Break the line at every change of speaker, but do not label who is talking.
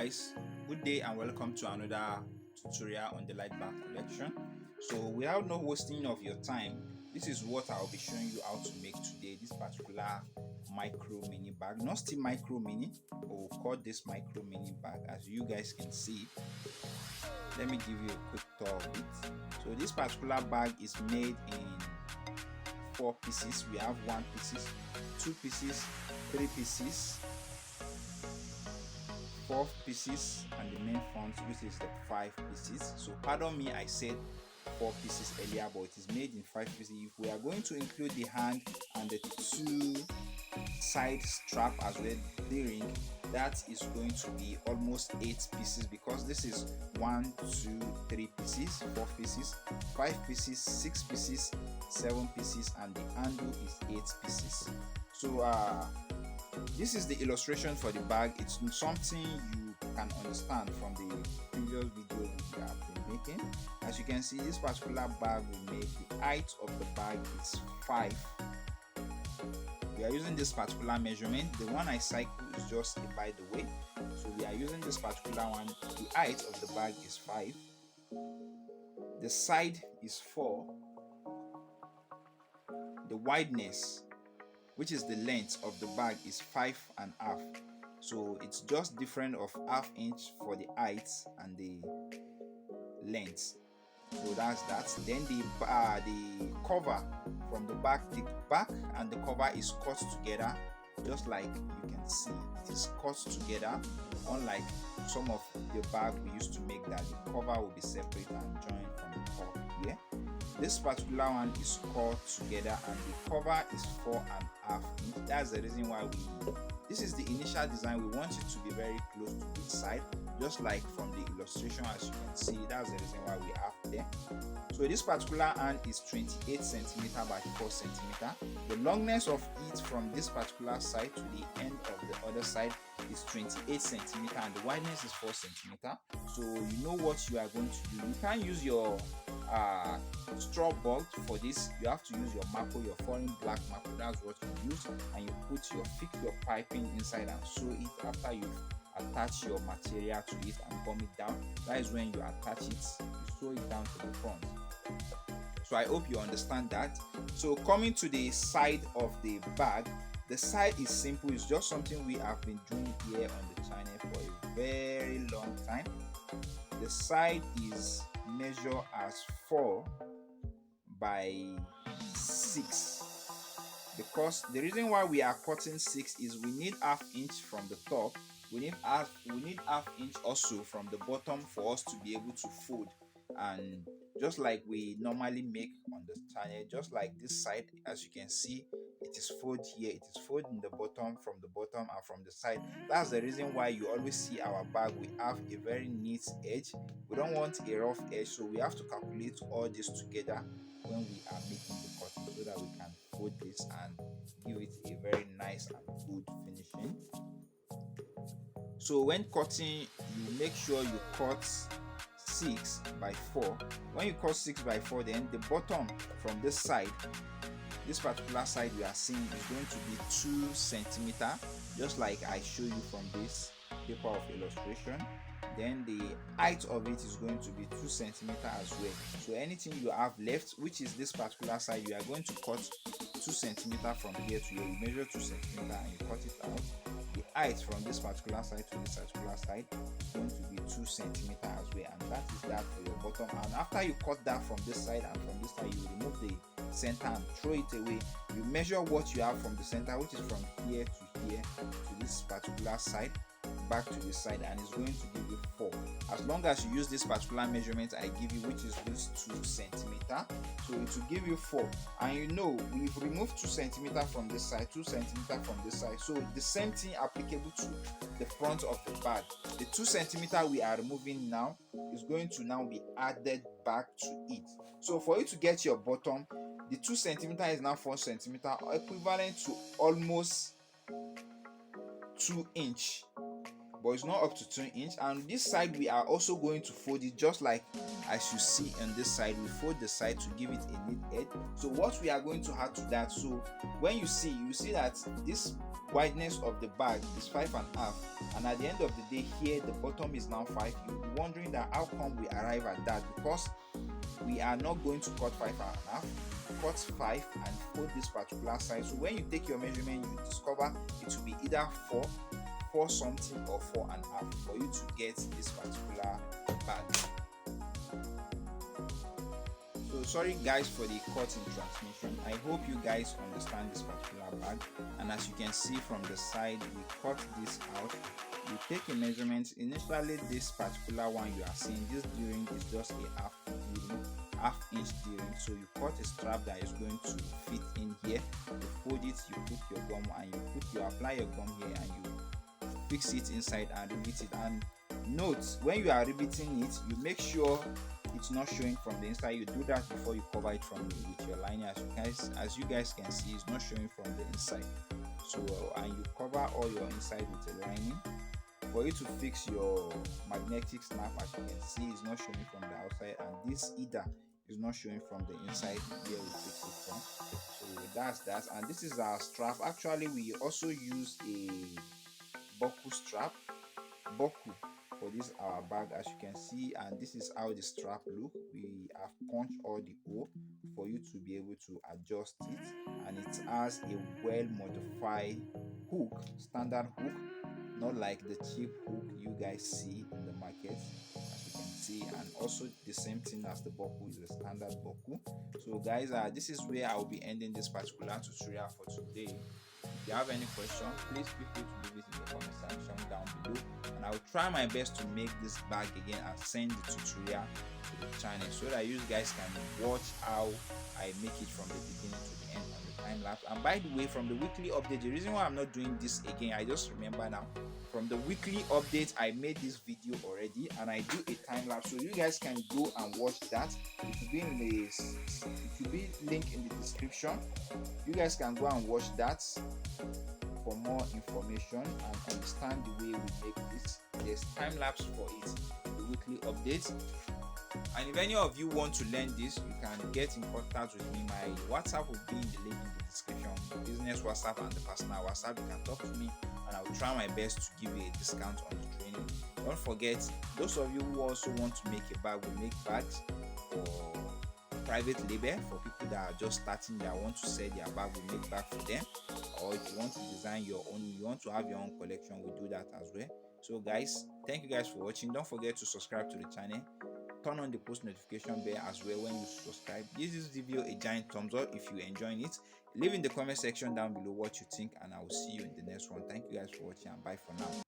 guys, good day and welcome to another tutorial on the light bag collection. So without no wasting of your time, this is what I'll be showing you how to make today. This particular micro mini bag, not still micro mini, but we'll call this micro mini bag. As you guys can see, let me give you a quick tour of it. So this particular bag is made in 4 pieces. We have 1 piece, 2 pieces, 3 pieces, 4 pieces, and the main front, which is the 5 pieces. So pardon me, I said 4 pieces earlier, but it is made in 5 pieces. If we are going to include the hand and the 2 side strap as well, the ring, that is going to be almost 8 pieces, because this is 1 2 3 pieces, 4 pieces, 5 pieces, 6 pieces, 7 pieces, and the handle is 8 pieces. So this is the illustration for the bag. It's something you can understand from the previous video we have been making. As you can see, this particular bag we made, the height of the bag is 5. We are using this particular measurement. The one I cycle is just a by the way. So we are using this particular one. The height of the bag is 5. The side is 4. The wideness, which is the length of the bag, is 5.5. So it's just different of ½ inch for the height and the length. So that's that. Then the cover from the back and the cover is cut together, just like you can see. It is cut together, unlike some of the bag we used to make that the cover will be separate and joined from the top here. This particular one is cut together and the cover is 4.5 inch. That's the reason why this is the initial design. We want it to be very close to each side, just like from the illustration. As you can see, that's the reason why we have there. So this particular hand is 28 cm by 4 cm. The longness of it from this particular side to the end of the other side is 28 cm, and the wideness is 4 cm. So you know what you are going to do. You can't use your straw bolt for this. You have to use your maple, your foreign black maple. That's what you use, and you fix your piping inside and sew it after you've attach your material to it and gum it down. That is when you attach it, you sew it down to the front. So I hope you understand that. So coming to the side of the bag, the side is simple. It's just something we have been doing here on the channel for a very long time. The side is measured as 4 by 6, because the reason why we are cutting 6 is we need ½ inch from the top. We need ½ inch also from the bottom for us to be able to fold, and just like we normally make on the channel, just like this side, as you can see, it is fold here, it is fold in the bottom, from the bottom and from the side. That's the reason why you always see our bag, we have a very neat edge. We don't want a rough edge, so we have to calculate all this together when we are making the cutting, so that we can fold this and give it a very nice and good finishing. So when cutting, you make sure you cut 6 by 4. When you cut 6 by 4, then the bottom from this side, this particular side we are seeing, is going to be 2 cm, just like I show you from this paper of illustration. Then the height of it is going to be 2 cm as well. So anything you have left, which is this particular side, you are going to cut 2 cm from here to here. You measure 2 cm and you cut it out. The height from this particular side to this particular side is going to be 2 cm as well, and that is that for your bottom. And after you cut that from this side and from this side, you remove the center and throw it away. You measure what you have from the center, which is from here to here to this particular side, back to this side, and it's going to give you 4. As long as you use this particular measurement I give you, which is this 2 cm, so it will give you 4. And you know, we've removed 2 cm from this side, 2 cm from this side, so the same thing applicable to the front of the bag. The 2 cm we are removing now is going to now be added back to it. So for you to get your bottom, the 2 cm is now 4 cm, equivalent to almost 2 inch. but it's not up to 2 inch. And this side we are also going to fold it just like as you see on this side. We fold the side to give it a neat edge. So what we are going to add to that, so when you see that this wideness of the bag is 5.5, and at the end of the day here the bottom is now 5. You'll be wondering that how come we arrive at that, because we are not going to cut 5.5, cut 5 and fold this particular side. So when you take your measurement, you discover it will be either 4 something or 4.5 for you to get this particular bag. So sorry guys for the cut in transmission. I hope you guys understand this particular bag. And as you can see from the side, we cut this out. You take a measurement. Initially this particular one you are seeing, this D-ring is just a half inch D-ring. So you cut a strap that is going to fit in here. You fold it, you put your gum, and you apply your gum here, and you fix it inside and rivet it. And note, when you are riveting it, you make sure it's not showing from the inside. You do that before you cover it with your lining. As you guys can see, it's not showing from the inside. So and you cover all your inside with a lining. For you to fix your magnetic snap, as you can see, it's not showing from the outside, and this either is not showing from the inside where we fix it from. So that's that. And this is our strap. Actually, we also use a buckle strap, buckle, for this our bag, as you can see. And this is how the strap look. We have punched all the hole for you to be able to adjust it, and it has a well modified hook, standard hook, not like the cheap hook you guys see in the market, as you can see. And also the same thing as the buckle is a standard buckle. So guys, this is where I'll be ending this particular tutorial for today. If you have any question, please feel free to leave it in the comment section down below, and I will try my best to make this bag again and send the tutorial to the channel so that you guys can watch how I make it from the beginning to the end on the time lapse. And by the way, from the weekly update, the reason why I'm not doing this again, I just remember now, from the weekly update I made this video already, and I do a time lapse, so you guys can go and watch that. It will be linked in the description. You guys can go and watch that for more information and understand the way we make this. There's time lapse for it, the weekly updates. And if any of you want to learn this, you can get in contact with me. My WhatsApp will be in the link in the description, the business WhatsApp and the personal WhatsApp. You can talk to me, and I will try my best to give you a discount on the training. Don't forget, those of you who also want to make a bag, we make bags for private label, for people that are just starting, that want to sell their bag, we make bag for them. Or if you want to design your own, you want to have your own collection, we do that as well. So guys, thank you guys for watching. Don't forget to subscribe to the channel, turn on the post notification bell as well when you subscribe. Give this video a giant thumbs up if you're enjoying it. Leave in the comment section down below what you think, and I will see you in the next one. Thank you guys for watching, and bye for now.